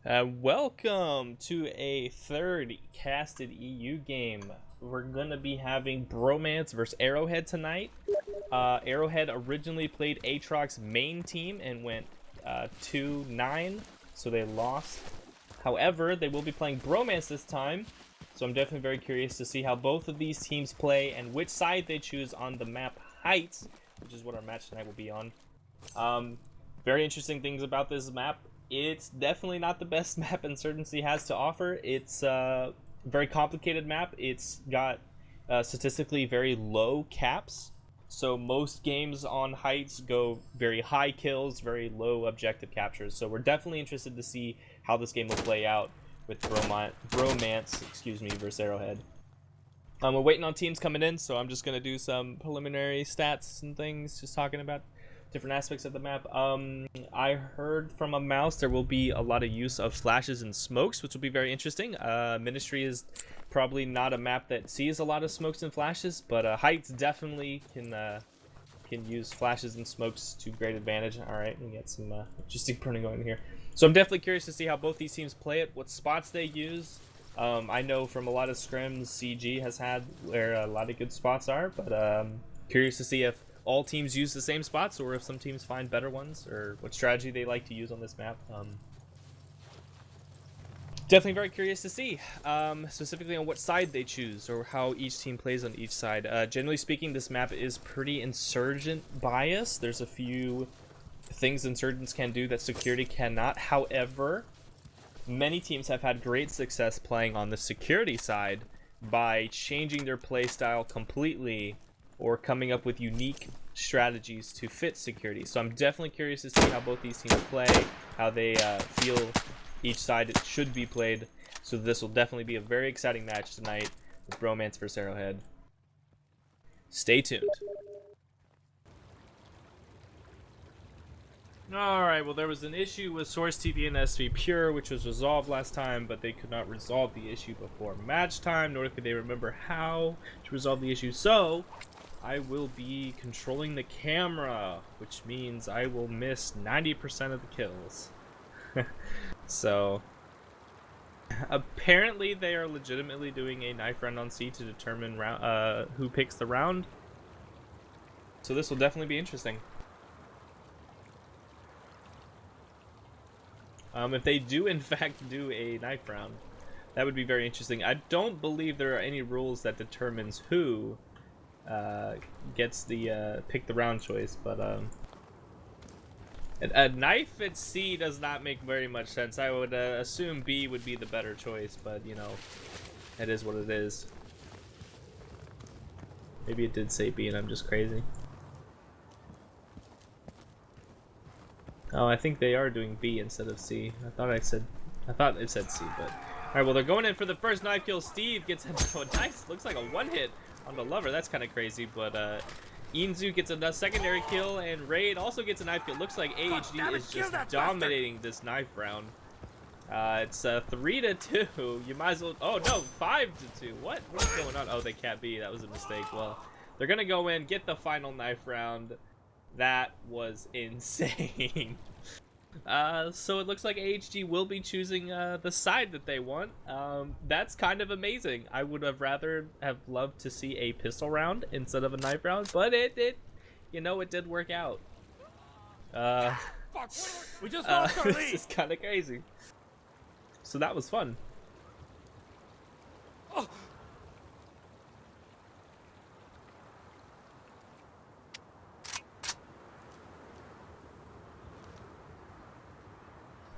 Welcome to a third casted EU game. We're gonna be having Bromance versus Arrowhead tonight. Arrowhead originally played Aatrox's main team and went 2-9, so they lost. However, they will be playing Bromance this time, so I'm definitely very curious to see how both of these teams play and which side they choose on the map Heights, which is what our match tonight will be on. Very interesting things about this map. It's definitely not the best map Insurgency has to offer. It's a very complicated map. It's got statistically very low caps. So most games on Heights go very high kills, very low objective captures. So we're definitely interested to see how this game will play out with Bromance, versus Arrowhead. We're waiting on teams coming in, so I'm just going to do some preliminary stats and things, just talking about different aspects of the map. I heard from a mouse there will be a lot of use of flashes and smokes, which will be very interesting. Ministry is probably not a map that sees a lot of smokes and flashes, but Heights definitely can use flashes and smokes to great advantage. All right, we got some interesting pruning going here. So I'm definitely curious to see how both these teams play it, what spots they use. I know from a lot of scrims CG has had where a lot of good spots are, but curious to see if all teams use the same spots or if some teams find better ones or what strategy they like to use on this map. Definitely very curious to see, specifically on what side they choose or how each team plays on each side. Generally speaking, this map is pretty insurgent biased. There's a few things insurgents can do that security cannot. However, many teams have had great success playing on the security side by changing their playstyle completely or coming up with unique strategies to fit security. So I'm definitely curious to see how both these teams play, how they feel each side should be played. So this will definitely be a very exciting match tonight with Bromance versus Arrowhead. Stay tuned. Alright, well there was an issue with Source TV and SV Pure, which was resolved last time, but they could not resolve the issue before match time, nor could they remember how to resolve the issue. So I will be controlling the camera, which means I will miss 90% of the kills. So apparently they are legitimately doing a knife round on C to determine who picks the round. So this will definitely be interesting. If they do in fact do a knife round, that would be very interesting. I don't believe there are any rules that determines who gets the pick the round choice, but a knife at C does not make very much sense. I would assume B would be the better choice, but you know, it is what it is. Maybe it did say B and I'm just crazy. Oh, I think they are doing B instead of C. I thought it said C, but all right. Well, they're going in for the first knife kill. Steve gets a nice, looks like a one-hit on the lover. That's kind of crazy, but Inzu gets a secondary kill, and Raid also gets a knife kill. Looks like AHG is just dominating this knife round. It's 3-2. You might as well. Oh no, 5-2. What is going on? Oh, they can't be. That was a mistake. Well, they're gonna go in, get the final knife round. That was insane. So it looks like AHG will be choosing the side that they want. That's kind of amazing. I would have rather have loved to see a pistol round instead of a knife round, but it did work out. We just lost our lead. This is kind of crazy. So that was fun. Oh.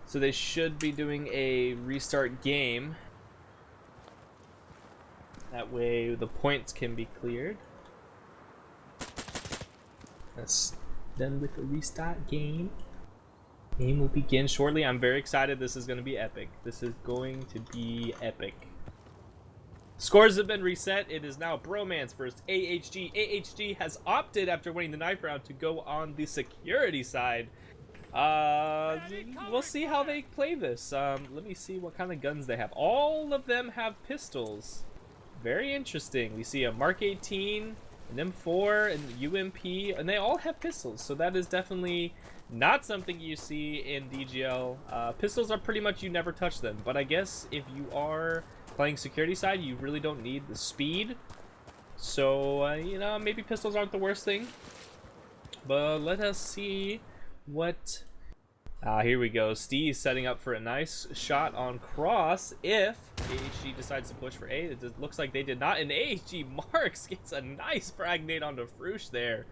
So they should be doing a restart game. That way the points can be cleared. That's done with the restart game. Game will begin shortly. I'm very excited. This is going to be epic. This is going to be epic. Scores have been reset. It is now Bromance versus AHG. AHG has opted after winning the knife round to go on the security side. We'll see how they play this. Let me see what kind of guns they have. All of them have pistols. Very interesting. We see a Mark 18, An M4 and UMP, and they all have pistols, so that is definitely not something you see in DGL. Pistols are pretty much, you never touch them, but I guess if you are playing security side, you really don't need the speed. So, you know, maybe pistols aren't the worst thing. But let us see what... here we go. Steve setting up for a nice shot on cross if AHG decides to push for A. It looks like they did not, and AHG Marks gets a nice fragnate onto Frush there.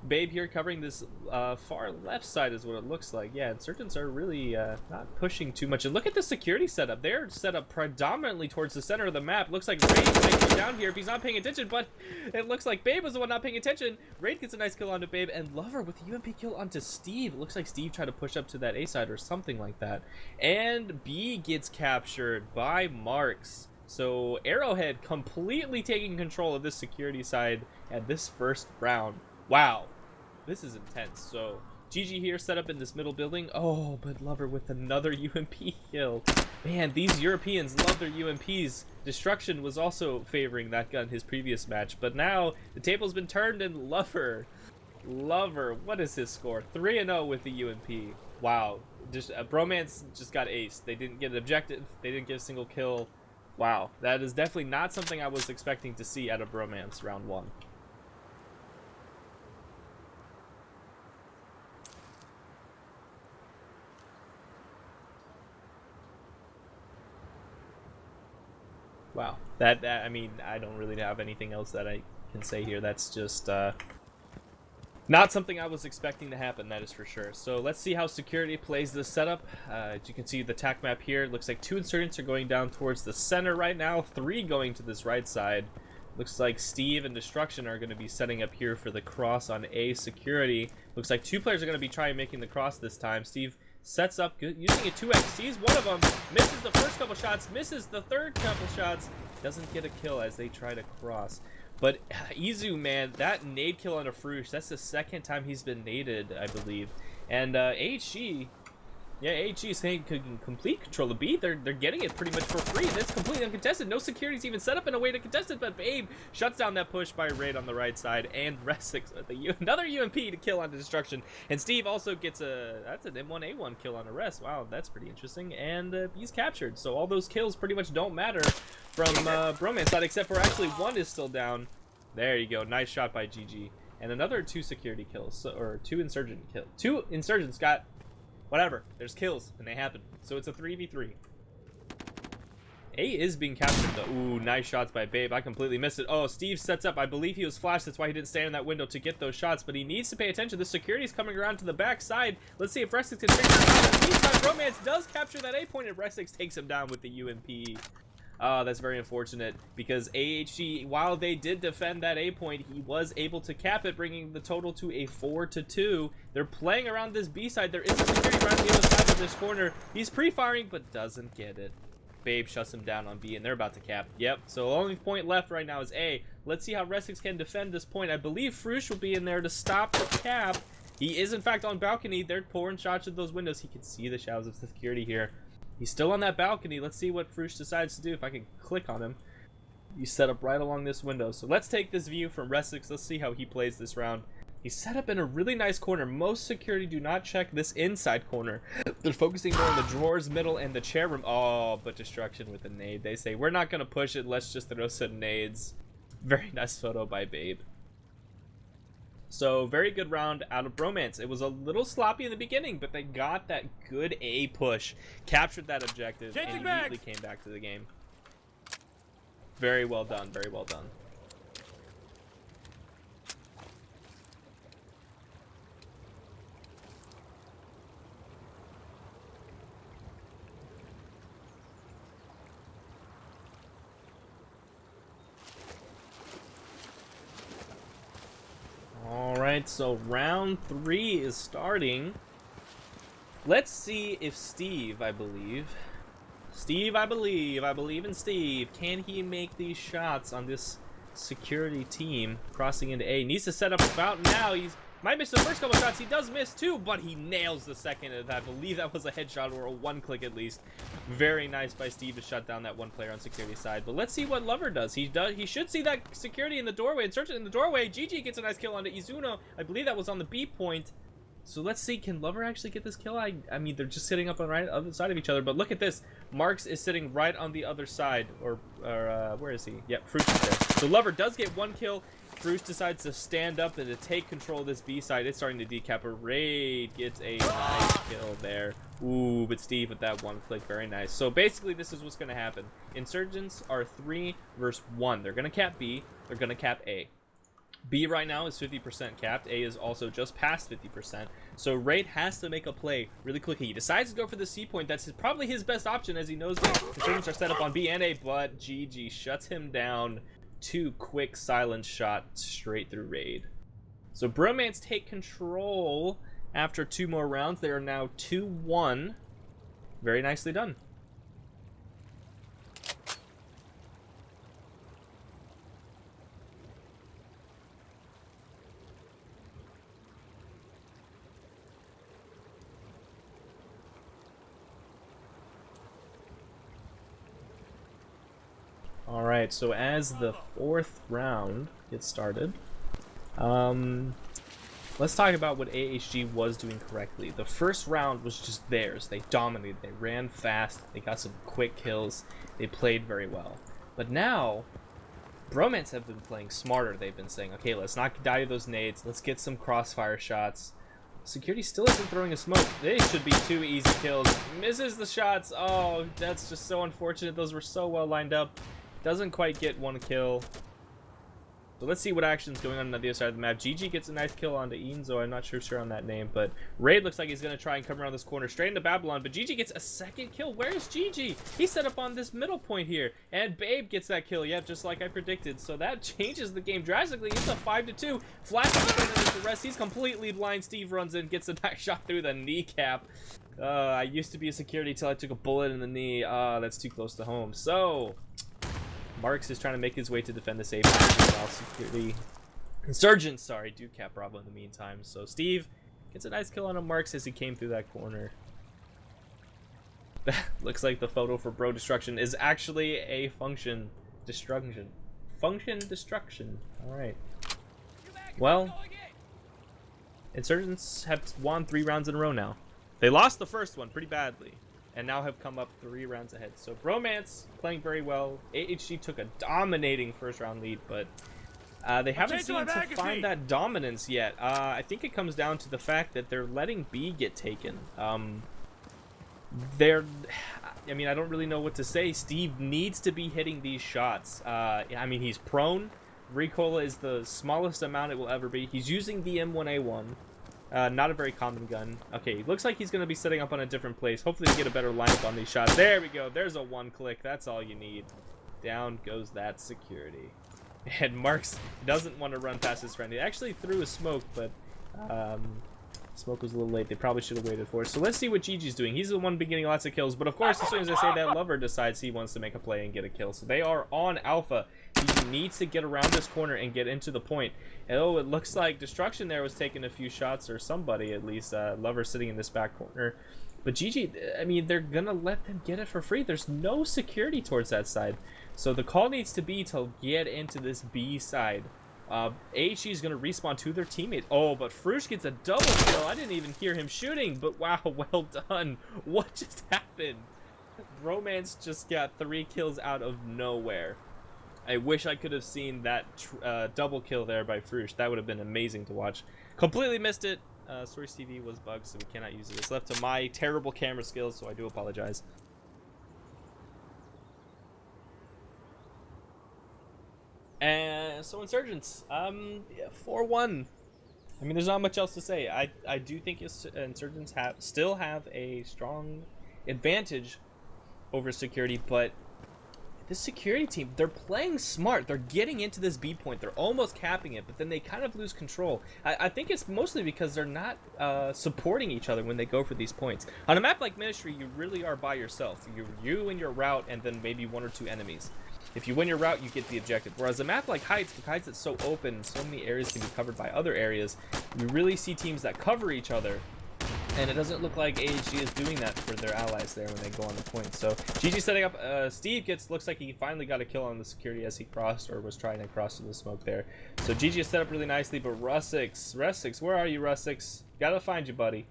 Babe here covering this far left side is what it looks like. Yeah, insurgents are really not pushing too much. And look at the security setup. They're set up predominantly towards the center of the map. Looks like Raid might be down here if he's not paying attention, but it looks like Babe was the one not paying attention. Raid gets a nice kill onto Babe, and Lover with the UMP kill onto Steve. It looks like Steve tried to push up to that A side or something like that. And B gets captured by Marks. So Arrowhead completely taking control of this security side at this first round. Wow, this is intense. So GG here set up in this middle building. Oh, but Lover with another UMP kill. Man, these Europeans love their UMPs. Destruction was also favoring that gun his previous match, but now the table's been turned and Lover, what is his score? 3-0 with the UMP. Wow, just Bromance just got aced. They didn't get an objective. They didn't get a single kill. Wow, that is definitely not something I was expecting to see out of Bromance round 1. Wow, that I mean, I don't really have anything else that I can say here. That's just not something I was expecting to happen, that is for sure. So let's see how security plays this setup. As you can see the attack map here, it looks like 2 insurgents are going down towards the center right now, 3 going to this right side. Looks like Steve and Destruction are going to be setting up here for the cross on A security. Looks like 2 players are going to be trying making the cross this time. Steve sets up good, using a 2x, sees one of them, misses the first couple shots, misses the third couple shots, doesn't get a kill as they try to cross. But Izu, man, that nade kill on a Frush, that's the second time he's been naded, I believe. And AHG, yeah, AHG is saying complete control of B. They're getting it pretty much for free. That's completely uncontested. No security's even set up in a way to contest it, but Babe shuts down that push by Raid on the right side, and Resix with another UMP to kill on Destruction. And Steve also gets that's an M1A1 kill on Arrest. Wow, that's pretty interesting. And he's captured. So all those kills pretty much don't matter from Bromance side, except for actually 1 is still down. There you go. Nice shot by GG. And another 2 security kills, or 2 insurgent kills. 2 insurgents got... Whatever, there's kills, and they happen. So it's a 3v3. A is being captured, though. Ooh, nice shots by Babe. I completely missed it. Oh, Steve sets up. I believe he was flashed. That's why he didn't stand in that window to get those shots. But he needs to pay attention. The security's coming around to the back side. Let's see if Resix can figure it out. In the meantime, Bromance does capture that A point, and Resix takes him down with the UMP. That's very unfortunate, because AHG, while they did defend that A point, he was able to cap it, bringing the total to a 4-2. They're playing around this B side. There is a security right on the other side of this corner. He's pre-firing, but doesn't get it. Babe shuts him down on B, and they're about to cap. Yep, so the only point left right now is A. Let's see how Resix can defend this point. I believe Frush will be in there to stop the cap. He is, in fact, on balcony. They're pouring shots at those windows. He can see the shadows of security here. He's still on that balcony. Let's see what Frush decides to do. If I can click on him. He's set up right along this window. So let's take this view from Resix. Let's see how he plays this round. He's set up in a really nice corner. Most security do not check this inside corner. They're focusing more on the drawers, middle, and the chair room. Oh, but Destruction with a nade. They say, we're not going to push it. Let's just throw some nades. Very nice photo by Babe. So, very good round out of Bromance. It was a little sloppy in the beginning, but they got that good A push, captured that objective, and immediately came back to the game. Very well done, very well done. Alright, so round 3 is starting. Let's see if Steve, I believe in Steve. Can he make these shots on this security team crossing into A? Needs to set up about now. He's Might miss the first couple shots. He does miss too, but he nails the second. And I believe that was a headshot or a one-click at least. Very nice by Steve to shut down that one player on security side. But let's see what Lover does. He should see that security in the doorway. Insertion in the doorway. GG gets a nice kill onto Izuno. I believe that was on the B point. So let's see, can Lover actually get this kill? I mean, they're just sitting up on the right other side of each other, but look at this. Marks is sitting right on the other side, or where is he? Yep, Frush is there. So Lover does get one kill. Frush decides to stand up and to take control of this B side. It's starting to decap. Raid gets a nice kill there. Ooh, but Steve with that one click, very nice. So basically, this is what's going to happen. Insurgents are 3 versus 1. They're going to cap B. They're going to cap A. B right now is 50% capped. A is also just past 50%. So Raid has to make a play really quickly. He decides to go for the C point. That's probably his best option, as he knows the Insurgents are set up on B and A, but GG shuts him down. 2 quick silent shots straight through Raid. So Bromance take control after 2 more rounds. They are now 2-1. Very nicely done. Alright, so as the 4th round gets started, let's talk about what AHG was doing correctly. The first round was just theirs. They dominated. They ran fast. They got some quick kills. They played very well. But now, Bromance have been playing smarter. They've been saying, okay, let's not die to those nades. Let's get some crossfire shots. Security still isn't throwing a smoke. They should be 2 easy kills. Misses the shots. Oh, that's just so unfortunate. Those were so well lined up. Doesn't quite get 1 kill. So let's see what action's going on the other side of the map. GG gets a nice kill onto Enzo. I'm not sure on that name, but Raid looks like he's going to try and come around this corner straight into Babylon, but GG gets a 2nd kill. Where's GG? He's set up on this middle point here, and Babe gets that kill. Yep, just like I predicted. So that changes the game drastically. It's a 5-2. Flash is the rest. He's completely blind. Steve runs in, gets a nice shot through the kneecap. I used to be a security till I took a bullet in the knee. That's too close to home. So Marks is trying to make his way to defend the safe while security Insurgents, sorry, do cap Bravo in the meantime. So Steve gets a nice kill on a Marks as he came through that corner. Looks like the photo for Bro Destruction is actually a function destruction. Function destruction. Alright. Well, Insurgents have won 3 rounds in a row now. They lost the first one pretty badly, and now have come up 3 rounds ahead. So Bromance playing very well. AHG took a dominating first round lead, but they haven't seemed to find that dominance yet. I think it comes down to the fact that they're letting B get taken. I mean, I don't really know what to say. Steve needs to be hitting these shots. I mean, he's prone. Recoil is the smallest amount it will ever be. He's using the M1A1. Not a very common gun. Okay, looks like he's going to be setting up on a different place. Hopefully we get a better lineup on these shots. There we go. There's a 1 click. That's all you need. Down goes that security. And Marks doesn't want to run past his friend. He actually threw a smoke, but smoke was a little late. They probably should have waited for it. So let's see what Gigi's doing. He's the one getting lots of kills, but of course, as soon as I say that, Lover decides he wants to make a play and get a kill. So they are on Alpha. He needs to get around this corner and get into the point. Oh, it looks like Destruction there was taking a few shots, or somebody at least. Lover sitting in this back corner. But Gigi, I mean, they're going to let them get it for free. There's no security towards that side. So the call needs to be to get into this B side. AHG is going to respawn to their teammate. Oh, but Frush gets a double kill. I didn't even hear him shooting, but wow, well done. What just happened? Romance just got 3 kills out of nowhere. I wish I could have seen that double kill there by Frush. That would have been amazing to watch. Completely missed it. Source TV was bugged, so we cannot use it. It's left to my terrible camera skills, so I do apologize. And so Insurgents, 4-1. I mean, there's not much else to say. I do think Insurgents still have a strong advantage over security, but this security team, they're playing smart. They're getting into this B point. They're almost capping it, but then they kind of lose control. I think it's mostly because they're not supporting each other when they go for these points. On a map like Ministry, you really are by yourself. You and your route, and then maybe 1 or 2 enemies. If you win your route, you get the objective. Whereas a map like Heights, because it's so open, so many areas can be covered by other areas, we really see teams that cover each other. And it doesn't look like AHG is doing that for their allies there when they go on the point. So GG setting up. Steve looks like he finally got a kill on the security as he crossed, or was trying to cross through the smoke there. So GG is set up really nicely, but Russix, where are you, Russix? Gotta find you, buddy.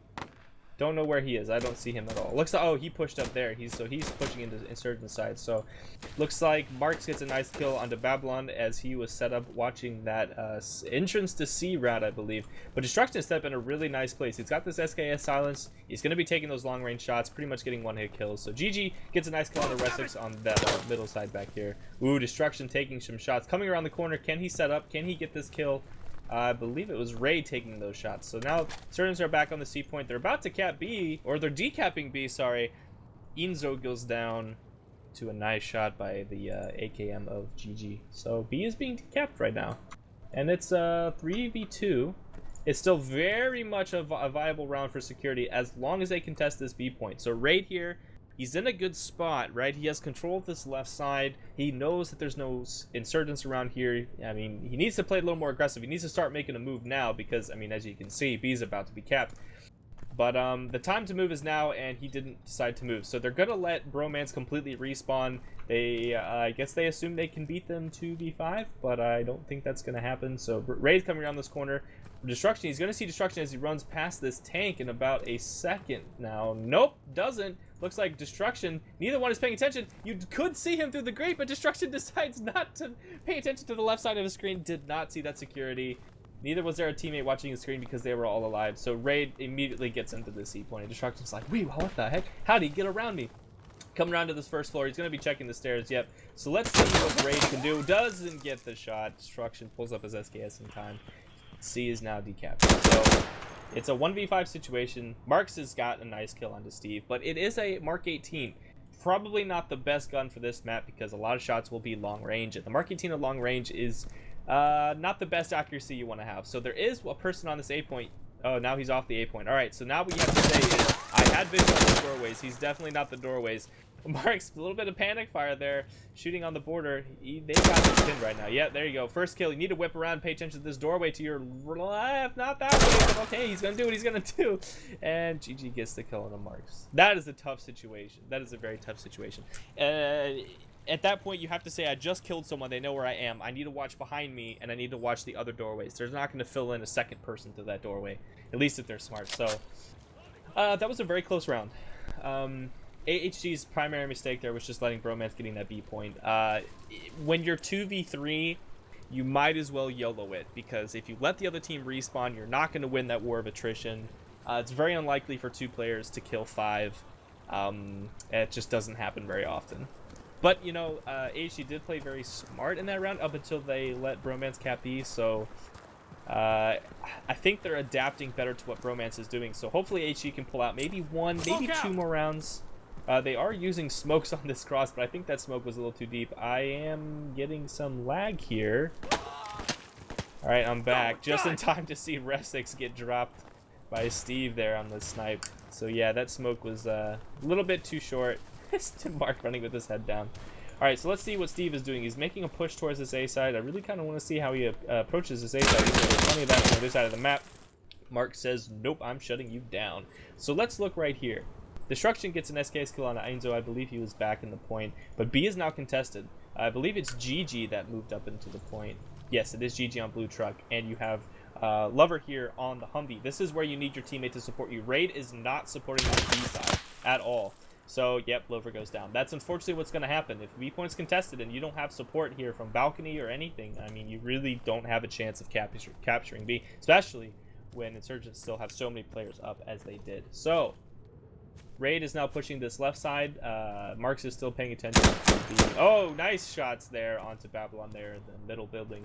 Don't know where he is. I don't see him at all. Looks like, oh, he pushed up there. He's pushing into Insurgent side. So looks like Marks gets a nice kill onto Babylon as he was set up watching that entrance to C route, I believe. But Destruction is set up in a really nice place. He's got this SKS silence. He's going to be taking those long range shots, pretty much getting one-hit kills. So GG gets a nice kill on the Resix on that middle side back here. Ooh, Destruction taking some shots. Coming around the corner. Can he set up? Can he get this kill? I believe it was Ray taking those shots. So now Surgeons are back on the C point. They're about to cap B, or they're decapping B, sorry. Inzo goes down to a nice shot by the AKM of GG. So B is being decapped right now. And it's 3v2. It's still very much a viable round for security as long as they contest this B point. So right here, he's in a good spot, right? He has control of this left side. He knows that there's no insurgents around here. I mean, he needs to play a little more aggressive. He needs to start making a move now because, I mean, as you can see, B's about to be capped. But the time to move is now, and he didn't decide to move. So they're going to let Bromance completely respawn. They, I guess they assume they can beat them 2v5, but I don't think that's going to happen. So Ray's coming around this corner. Destruction, he's going to see Destruction as he runs past this tank in about a second now. Nope, doesn't. Looks like Destruction, neither one is paying attention. You could see him through the grate, but Destruction decides not to pay attention to the left side of the screen. Did not see that security. Neither was there a teammate watching the screen because they were all alive. So Raid immediately gets into the C point. And Destruction's like, wait, what the heck? How did he get around me? Coming around to this first floor. He's going to be checking the stairs. Yep. So let's see what Raid can do. Doesn't get the shot. Destruction pulls up his SKS in time. C is now decapped. So it's a 1v5 situation. Marks has got a nice kill onto Steve, but it is a Mark 18. Probably not the best gun for this map because a lot of shots will be long range. And the Mark 18 at long range is not the best accuracy you want to have. So there is a person on this A point. Oh, now he's off the A point. All right, so now what you have to say is, I had vision on the doorways. He's definitely not the doorways. Marks, a little bit of panic fire there, shooting on the border. They got this pinned right now. Yeah, there you go. First kill. You need to whip around, pay attention to this doorway to your left, not that way. But okay, he's going to do what he's going to do. And GG gets the kill on the Marks. That is a tough situation. That is a very tough situation. At that point, you have to say, I just killed someone. They know where I am. I need to watch behind me, and I need to watch the other doorways. They're not going to fill in a second person to that doorway, at least if they're smart. So that was a very close round. AHG's primary mistake there was just letting Bromance getting that B point. When you're 2v3, you might as well YOLO it, because if you let the other team respawn, you're not going to win that war of attrition. It's very unlikely for 2 players to kill 5. It just doesn't happen very often. But, you know, AHG did play very smart in that round up until they let Bromance cap B, so I think they're adapting better to what Bromance is doing. So hopefully AHG can pull out maybe 1, maybe 2 more rounds. They are using smokes on this cross, but I think that smoke was a little too deep. I am getting some lag here. All right, I'm back. Just in time to see Resix get dropped by Steve there on the snipe. So yeah, that smoke was a little bit too short. Mark running with his head down. All right, so let's see what Steve is doing. He's making a push towards this A side. I really kind of want to see how he approaches this A side. There's plenty of that on the other side of the map. Mark says, nope, I'm shutting you down. So let's look right here. Destruction gets an SKS kill on Ainzo. I believe he was back in the point, but B is now contested. I believe it's GG that moved up into the point. Yes, it is GG on blue truck, and you have Lover here on the Humvee. This is where you need your teammate to support you. Raid is not supporting on the B side at all. So, yep, Lover goes down. That's unfortunately what's going to happen. If B point's contested and you don't have support here from balcony or anything, I mean, you really don't have a chance of capturing B, especially when Insurgents still have so many players up as they did. So, Raid is now pushing this left side. Marks is still paying attention to the... Oh, nice shots there onto Babylon there in the middle building.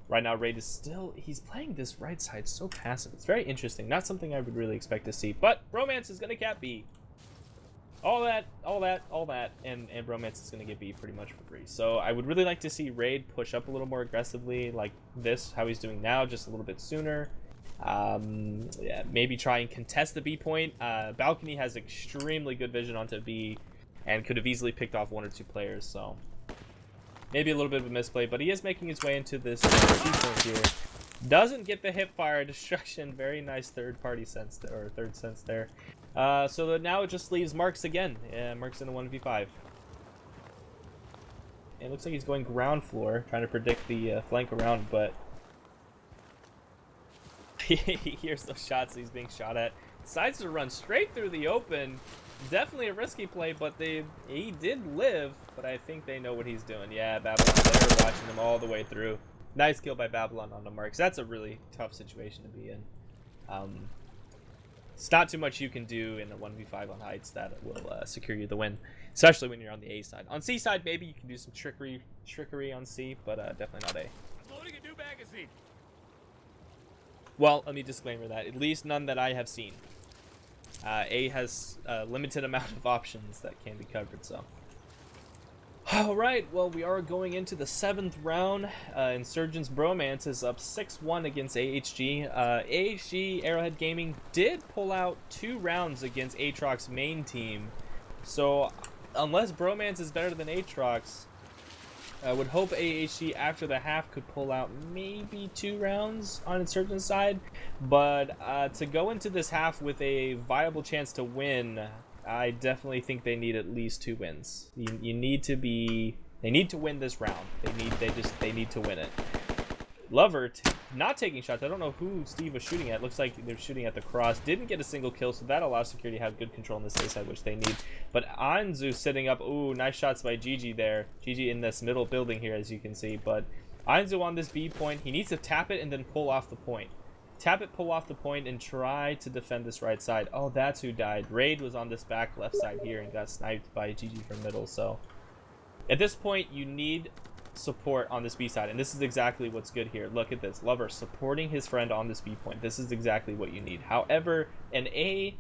Right now, Raid is still... He's playing this right side so passive. It's very interesting. Not something I would really expect to see. But Bromance is going to cap B. All that, and Bromance is going to get B pretty much for free. So I would really like to see Raid push up a little more aggressively, like this, how he's doing now, just a little bit sooner. Yeah, maybe try and contest the B point. Balcony has extremely good vision onto B and could have easily picked off 1 or 2 players. So Maybe a little bit of a misplay, but he is making his way into this C point here. Doesn't get the hip fire destruction. Very nice third-party sense there, or third sense there. So now it just leaves Marks again. Yeah, Marks in a 1v5. It looks like he's going ground floor, trying to predict the flank around, but he hears those shots he's being shot at. Decides to run straight through the open. Definitely a risky play, but he did live, but I think they know what he's doing. Yeah, Babylon, they're watching him all the way through. Nice kill by Babylon on the Marks. That's a really tough situation to be in. It's not too much you can do in a 1v5 on heights that will secure you the win, especially when you're on the A side. On C side, maybe you can do some trickery on C, but definitely not A. I'm loading a new magazine. Well, let me disclaimer that. At least none that I have seen. A has a limited amount of options that can be covered, so. Alright, well, we are going into the 7th round. Insurgents Bromance is up 6-1 against AHG. AHG Arrowhead Gaming did pull out 2 rounds against Aatrox's main team. So, unless Bromance is better than Aatrox, I would hope AHG after the half could pull out maybe 2 rounds on Insurgent's side. But to go into this half with a viable chance to win, I definitely think they need at least 2 wins. You need to be. They need to win this round. They need to win it. Lover not taking shots. I don't know who Steve was shooting at. Looks like they're shooting at the cross. Didn't get a single kill, so that allows security to have good control on this A side, which they need. But Anzu sitting up. Ooh, nice shots by GG there. GG in this middle building here, as you can see. But Anzu on this B point. He needs to tap it and then pull off the point. Tap it, pull off the point, and try to defend this right side. Oh, that's who died. Raid was on this back left side here and got sniped by GG from middle. So at this point, you need support on this B side, and this is exactly what's good here. Look at this. Lover supporting his friend on this B point. This is exactly what you need. However, an A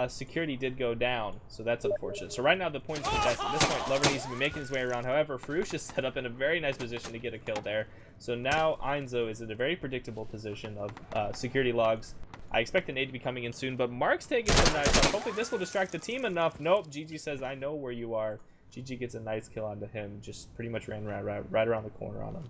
security did go down, so that's unfortunate. So right now the point is contested. At this point, Lover needs to be making his way around. However, Farouche is set up in a very nice position to get a kill there. So now Einzo is in a very predictable position of security logs. I expect an A to be coming in soon, but Mark's taking some nice shots. Hopefully this will distract the team enough. Nope, GG says, I know where you are. GG gets a nice kill onto him. Just pretty much ran right around the corner on him.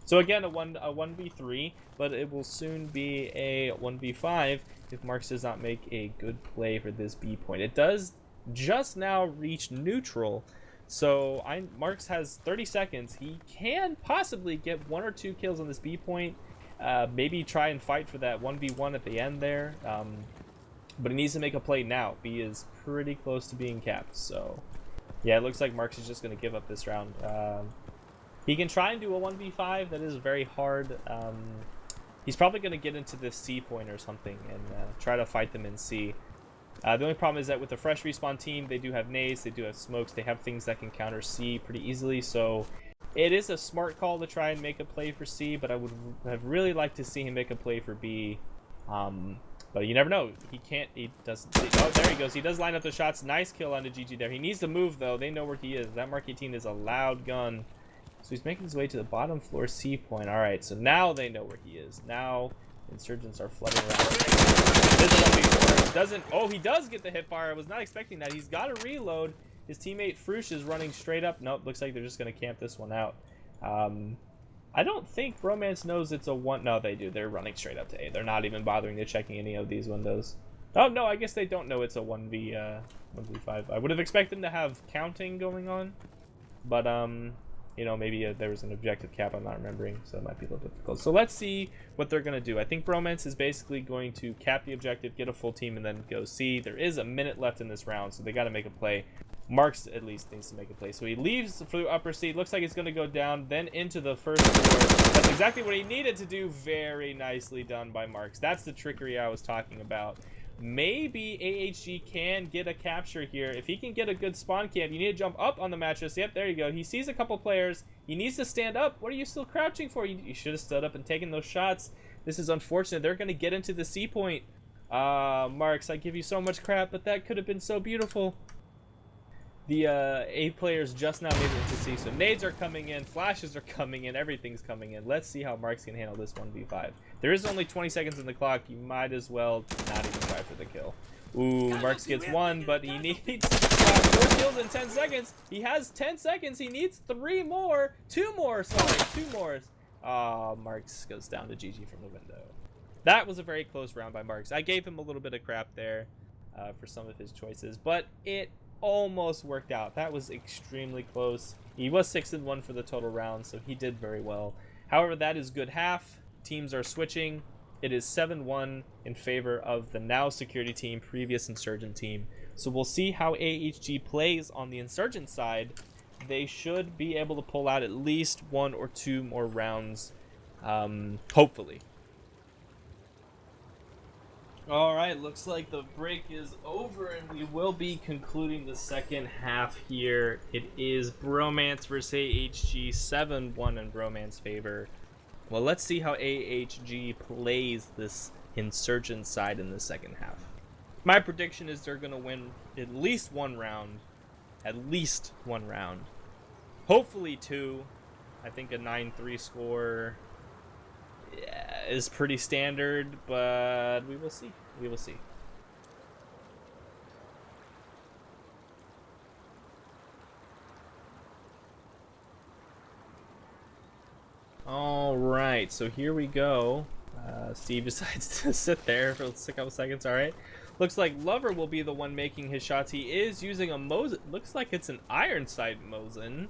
So again, a 1v3, but it will soon be a 1v5 if Marks does not make a good play for this B point. It does just now reach neutral, so Marks has 30 seconds. He can possibly get 1 or 2 kills on this B point. Maybe try and fight for that 1v1 at the end there. But he needs to make a play now. B is pretty close to being capped, so yeah, it looks like Marks is just going to give up this round. He can try and do a 1v5. That is very hard. He's probably going to get into this C point or something and try to fight them in C. The only problem is that with the fresh respawn team, they do have nades, they do have smokes, they have things that can counter C pretty easily. So it is a smart call to try and make a play for C, but I would have really liked to see him make a play for B. But you never know. He can't. He doesn't. Oh, there he goes. He does line up the shots. Nice kill onto GG there. He needs to move, though. They know where he is. That Mark 18 is a loud gun. So he's making his way to the bottom floor C point. All right. So now they know where he is. Now insurgents are flooding around. This doesn't. Oh, he does get the hip fire. I was not expecting that. He's got to reload. His teammate Farouche is running straight up. Nope. Looks like they're just going to camp this one out. I don't think Romance knows it's a 1. No, they do. They're running straight up to A. They're not even bothering to checking any of these windows. Oh, no, I guess they don't know it's a 1v5. I would have expected them to have counting going on. But, you know, maybe there was an objective cap I'm not remembering, so it might be a little difficult. So let's see what they're going to do. I think Bromance is basically going to cap the objective, get a full team, and then go C. There is a minute left in this round, so they got to make a play. Marks at least needs to make a play. So he leaves for the upper C. Looks like it's going to go down, then into the first floor. That's exactly what he needed to do. Very nicely done by Marks. That's the trickery I was talking about. Maybe AHG can get a capture here. If he can get a good spawn camp, you need to jump up on the mattress. Yep, there you go. He sees a couple players. He needs to stand up. What are you still crouching for? You should have stood up and taken those shots. This is unfortunate. They're going to get into the C point. Marks, I give you so much crap, but that could have been so beautiful. The A players just now made it to C, so nades are coming in, flashes are coming in, everything's coming in. Let's see how Marks can handle this 1v5. There is only 20 seconds in the clock. You might as well not even try for the kill. Ooh, Marks gets one, but he needs 4 kills in 10 seconds. He has 10 seconds. He needs 3 more. 2 more, sorry. 2 more. Marks goes down to GG from the window. That was a very close round by Marks. I gave him a little bit of crap there for some of his choices, but it almost worked out. That was extremely close. He was 6-1 for the total round, so he did very well. However, that is good half. Teams are switching. It is 7-1 in favor of the now security team, previous insurgent team. So we'll see how AHG plays on the insurgent side. They should be able to pull out at least 1 or 2 more rounds, hopefully. All right, looks like the break is over, and we will be concluding the second half here. It is Bromance versus AHG, 7-1 in Bromance favor. Well, let's see how AHG plays this insurgent side in the second half. My prediction is they're going to win at least 1 round. At least 1 round. Hopefully 2. I think a 9-3 score is pretty standard, but we will see. We will see. All right, so here we go. Steve decides to sit there for a couple seconds. All right. Looks like Lover will be the one making his shots. He is using a Mosin. Looks like it's an Iron Sight Mosin.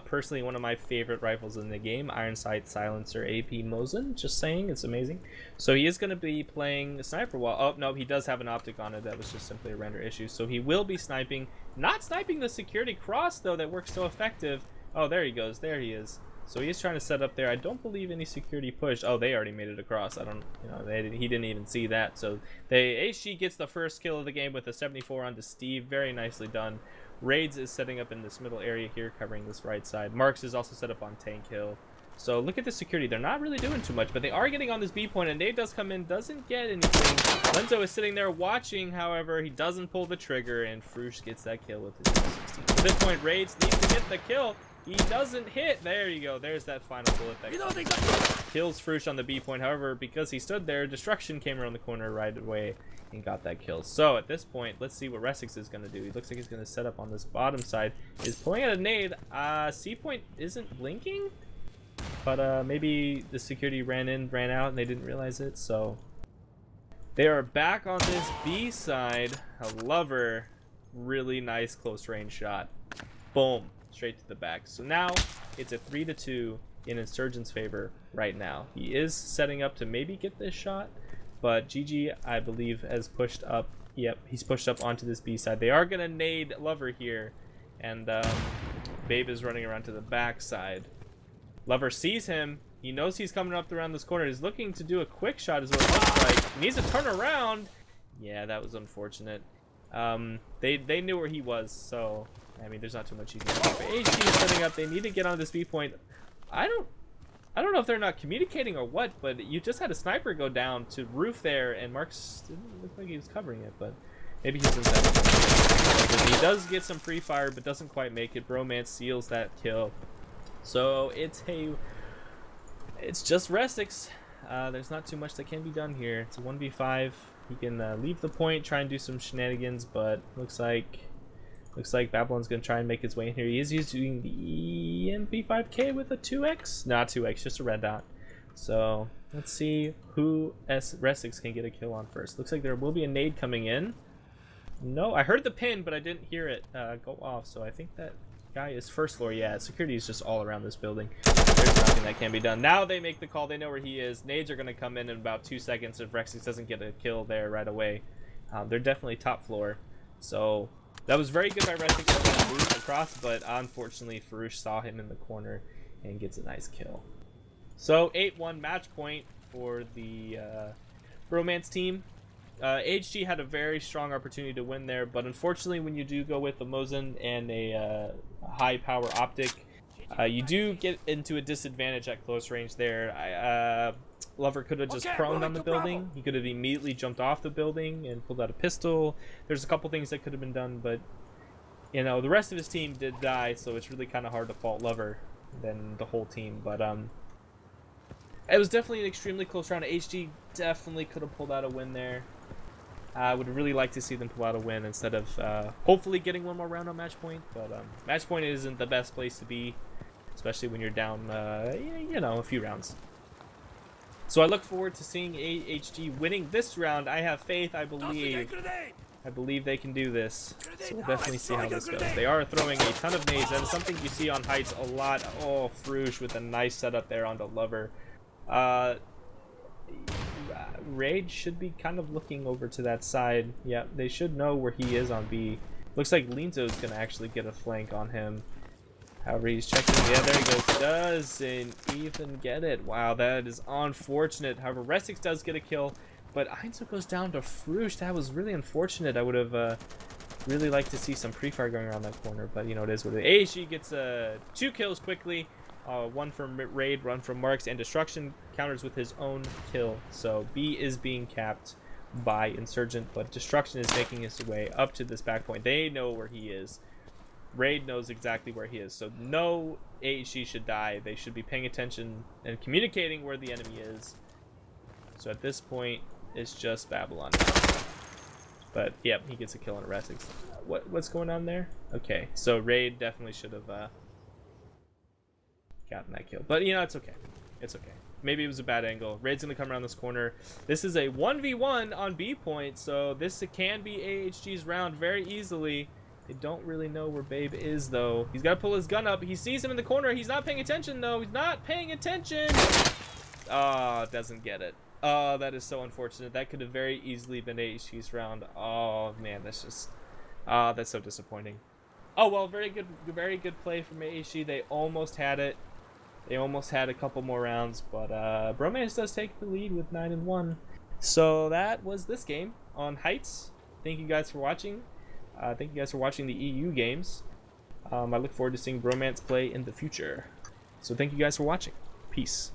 Personally, one of my favorite rifles in the game. Iron Sight Silencer AP Mosin. Just saying, it's amazing. So he is going to be playing Sniper Wall. Oh, no, he does have an optic on it. That was just simply a render issue. So he will be sniping. Not sniping the security cross, though, that works so effective. Oh, there he goes. There he is. So he is trying to set up there. I don't believe any security push. Oh, they already made it across. I don't, he didn't even see that. So AHG gets the first kill of the game with a 74 onto Steve. Very nicely done. Raids is setting up in this middle area here, covering this right side. Marks is also set up on Tank Hill. So look at the security. They're not really doing too much, but they are getting on this B point, and Nate does come in, doesn't get anything. Lenzo is sitting there watching, however, he doesn't pull the trigger, and Frush gets that kill with his 16. At this point, Raids needs to get the kill. He doesn't hit. There you go. There's that final bullet that kills Frush on the B point. However, because he stood there, Destruction came around the corner right away and got that kill. So at this point, let's see what Resix is going to do. He looks like he's going to set up on this bottom side. He's pulling out a nade. C point isn't blinking, but maybe the security ran out, and they didn't realize it. So they are back on this B side. A Lover, really nice close range shot. Boom. Straight to the back. So now it's a 3-2 in Insurgent's favor right now. He is setting up to maybe get this shot, but GG, I believe, has pushed up. Yep, he's pushed up onto this B side. They are going to nade Lover here, and Babe is running around to the back side. Lover sees him. He knows he's coming up around this corner. He's looking to do a quick shot is what it looks like. He needs to turn around. Yeah, that was unfortunate. They knew where he was, so I mean, there's not too much you can do. But AHG is setting up. They need to get on this B point. I don't know if they're not communicating or what, but you just had a sniper go down to roof there, and Marks didn't look like he was covering it, but maybe he's inside. He does get some free fire, but doesn't quite make it. Bromance seals that kill. So it's just Resix. There's not too much that can be done here. It's a 1v5. He can leave the point, try and do some shenanigans, but looks like Babylon's going to try and make his way in here. He is using the MP5K with a 2x. Not 2x, just a red dot. So let's see who Resix can get a kill on first. Looks like there will be a nade coming in. No, I heard the pin, but I didn't hear it go off. So I think that guy is first floor. Yeah, security is just all around this building. There's nothing that can be done. Now they make the call. They know where he is. Nades are going to come in about 2 seconds if Resix doesn't get a kill there right away. They're definitely top floor. So that was very good by Resix to move across, but unfortunately Farouche saw him in the corner and gets a nice kill. So 8-1 match point for the Bromance team. HG had a very strong opportunity to win there, but unfortunately when you do go with the Mosin and a high power optic, you do get into a disadvantage at close range there. Lover could have just proned on the building. He could have immediately jumped off the building and pulled out a pistol. There's a couple things that could have been done, but you know, the rest of his team did die, so it's really kind of hard to fault Lover than the whole team. But it was definitely an extremely close round. HG definitely could have pulled out a win there. I would really like to see them pull out a win instead of hopefully getting one more round on match point. But match point isn't the best place to be, especially when you're down, you know, a few rounds. So I look forward to seeing AHG winning this round. I have faith. I believe they can do this. So we'll definitely see how this goes. They are throwing a ton of nades. That is something you see on heights a lot. Oh, Fruge with a nice setup there onto Lover. Raid should be kind of looking over to that side. Yeah, they should know where he is on B. Looks like Linzo's going to actually get a flank on him. However, he's checking. Yeah, there he goes. Doesn't even get it. Wow, that is unfortunate. However, Restix does get a kill, but Einzo goes down to Fruge. That was really unfortunate. I would have really liked to see some pre-fire going around that corner, but you know, it is what it is. AHG gets 2 kills quickly. One from Raid, one from Marks, and Destruction counters with his own kill. So B is being capped by Insurgent, but Destruction is making his way up to this back point. They know where he is. Raid knows exactly where he is, so no AHG should die. They should be paying attention and communicating where the enemy is. So at this point, it's just Babylon now. But yep, he gets a kill on a Restix. What's going on there? Okay, so Raid definitely should have gotten that kill, but you know, it's okay. It's okay. Maybe it was a bad angle. Raid's gonna come around this corner. This is a 1v1 on B point, so this can be AHG's round very easily. They don't really know where Babe is, though. He's got to pull his gun up. He sees him in the corner. He's not paying attention, though. He's not paying attention. Oh, doesn't get it. Oh, that is so unfortunate. That could have very easily been AHG's round. Oh, man, that's just... that's so disappointing. Oh, well, very good play from AHG. They almost had it. They almost had a couple more rounds, but Bromance does take the lead with 9-1. So that was this game on Heights. Thank you guys for watching. Thank you guys for watching the EU games. I look forward to seeing Bromance play in the future. So thank you guys for watching. Peace.